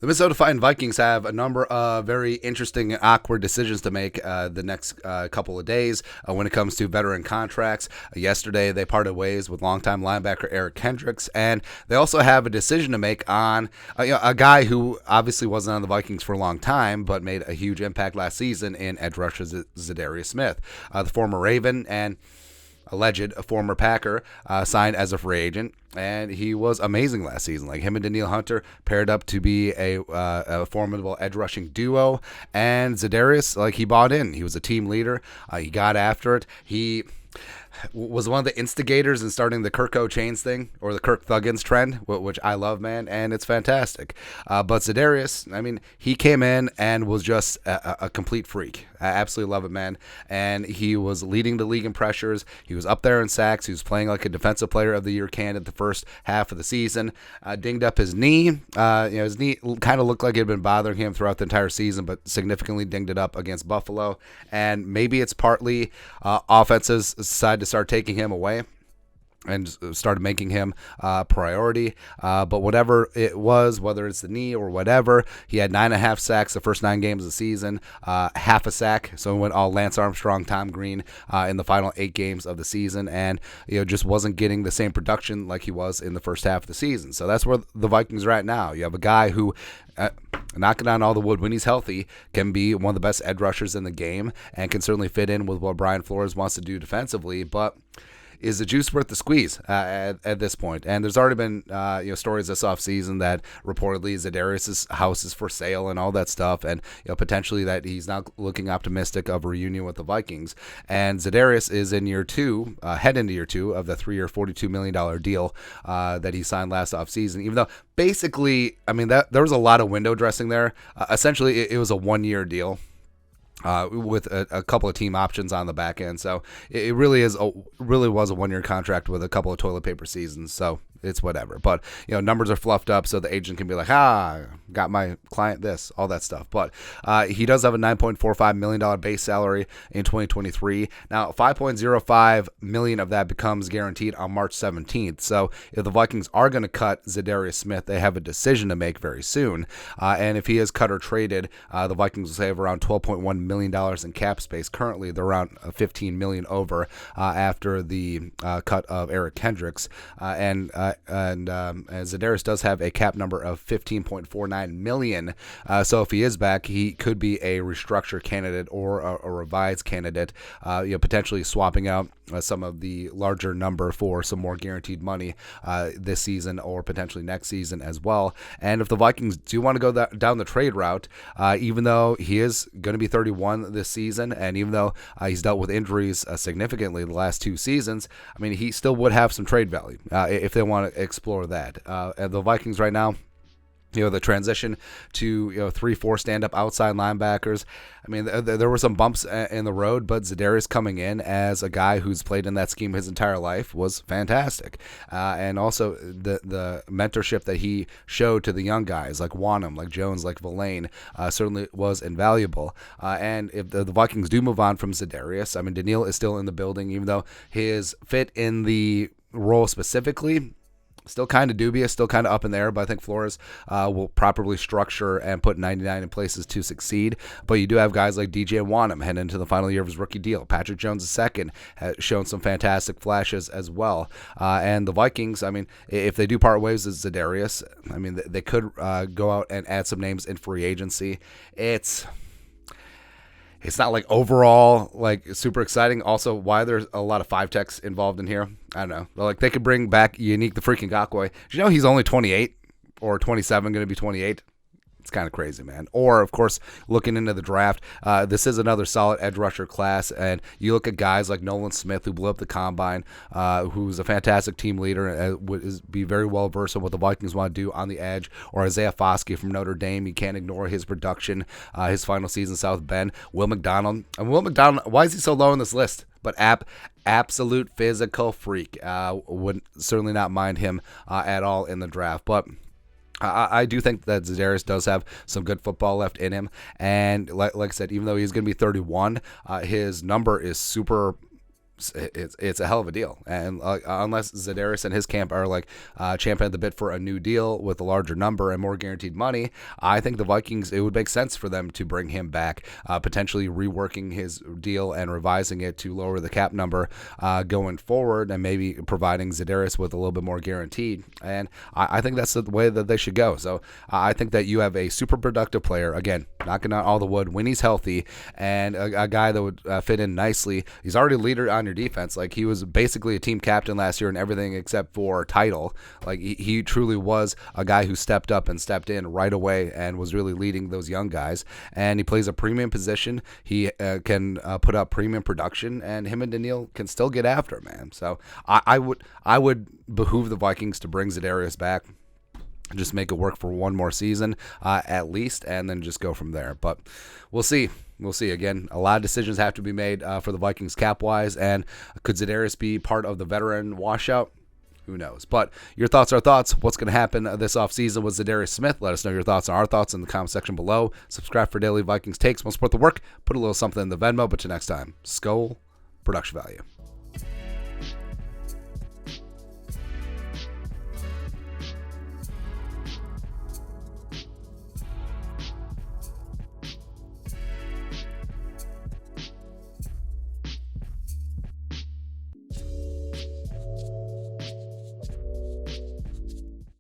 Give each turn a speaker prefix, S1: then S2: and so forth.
S1: The Minnesota Vikings have a number of very interesting and awkward decisions to make the next couple of days when it comes to veteran contracts. Yesterday, they parted ways with longtime linebacker Eric Kendricks, and they also have a decision to make on a guy who obviously wasn't on the Vikings for a long time, but made a huge impact last season in edge rusher Za'Darius Smith, the former Raven and alleged former Packer, signed as a free agent, and he was amazing last season. Like, him and Danielle Hunter paired up to be a formidable edge rushing duo, and Za'Darius, like, he bought in. He was a team leader. He got after it. He was one of the instigators in starting the Kirko Chains thing, or the Kirk Thuggins trend, which I love, man, and it's fantastic. But Za'Darius, I mean, he came in and was just a complete freak. I absolutely love it, man. And he was leading the league in pressures. He was up there in sacks. He was playing like a Defensive Player of the Year candidate the first half of the season. Dinged up his knee. His knee kind of looked like it had been bothering him throughout the entire season, but significantly dinged it up against Buffalo. And maybe it's partly offenses decided to start taking him away and started making him a priority. But whatever it was, whether it's the knee or whatever, he had 9.5 sacks the first 9 games of the season, half a sack. So he went all Lance Armstrong, Tom Green in the final 8 games of the season, and just wasn't getting the same production like he was in the first half of the season. So that's where the Vikings are at now. You have a guy who, knocking on all the wood when he's healthy, can be one of the best edge rushers in the game and can certainly fit in with what Brian Flores wants to do defensively, but is the juice worth the squeeze at this point? And there's already been stories this offseason that reportedly Za'Darius' house is for sale and all that stuff, and potentially that he's now looking optimistic of a reunion with the Vikings. And Za'Darius is in year 2, head into year 2 of the 3-year, $42 million deal that he signed last offseason, even though basically, I mean, that there was a lot of window dressing there. Essentially, it was a 1-year deal. With a couple of team options on the back end, so it really was a 1-year contract with a couple of toilet paper seasons. So it's whatever. But numbers are fluffed up, so the agent can be like, got my client this, all that stuff. But he does have a $9.45 million base salary in 2023. Now, $5.05 million of that becomes guaranteed on March 17th. So if the Vikings are going to cut Za'Darius Smith, they have a decision to make very soon. And if he is cut or traded, the Vikings will save around $12.1 million in cap space. Currently, they're around $15 million over after the cut of Eric Kendricks. And Za'Darius does have a cap number of $15.49 million. So if he is back, he could be a restructure candidate or a revised candidate, potentially swapping out some of the larger number for some more guaranteed money this season or potentially next season as well. And if the Vikings do want to go down the trade route, even though he is going to be 31 this season, and even though he's dealt with injuries significantly the last 2 seasons, I mean, he still would have some trade value if they want to explore that. And the Vikings right now, the transition to 3-4 stand-up outside linebackers. I mean, there were some bumps in the road, but Za'Darius coming in as a guy who's played in that scheme his entire life was fantastic. And also the mentorship that he showed to the young guys like Wanham, like Jones, like Villain, certainly was invaluable. And if the Vikings do move on from Za'Darius, I mean, Danielle is still in the building, even though his fit in the role specifically still kind of dubious, still kind of up in the air, but I think Flores will properly structure and put 99 in places to succeed. But you do have guys like DJ Wanham heading into the final year of his rookie deal. Patrick Jones II has shown some fantastic flashes as well. And the Vikings, I mean, if they do part ways with Za'Darius, I mean, they could go out and add some names in free agency. It's not like overall like super exciting. Also, why there's a lot of 5-techs involved in here, I don't know. But like, they could bring back Unique the freaking Ngakoue. Did you know he's only 28 or 27, going to be 28? It's kind of crazy, man. Or, of course, looking into the draft, this is another solid edge rusher class, and you look at guys like Nolan Smith, who blew up the combine, who's a fantastic team leader and would be very well versed on what the Vikings want to do on the edge, or Isaiah Foskey from Notre Dame. You can't ignore his production, his final season, South Bend. Will McDonald. And Will McDonald, why is he so low on this list? But absolute physical freak. Would certainly not mind him at all in the draft. But I do think that Za'Darius does have some good football left in him, and like I said, even though he's going to be 31, his number is super it's a hell of a deal. And unless Za'Darius and his camp are like championing the bit for a new deal with a larger number and more guaranteed money, I think the Vikings, it would make sense for them to bring him back, potentially reworking his deal and revising it to lower the cap number going forward, and maybe providing Za'Darius with a little bit more guaranteed. And I think that's the way that they should go. So I think that you have a super productive player, again, knocking out all the wood when he's healthy, and a guy that would fit in nicely. He's already a leader on your defense. Like, he was basically a team captain last year in everything except for title. Like, he truly was a guy who stepped up and stepped in right away and was really leading those young guys. And he plays a premium position. He can put up premium production, and him and Daniil can still get after, man. So I would behoove the Vikings to bring Za'Darius back, just make it work for one more season at least, and then just go from there. But we'll see. We'll see. Again, a lot of decisions have to be made for the Vikings cap-wise, and could Za'Darius be part of the veteran washout? Who knows? But your thoughts are thoughts. What's going to happen this offseason with Za'Darius Smith? Let us know your thoughts and our thoughts in the comment section below. Subscribe for daily Vikings takes. Want to support the work? Put a little something in the Venmo. But till next time, Skol, production value.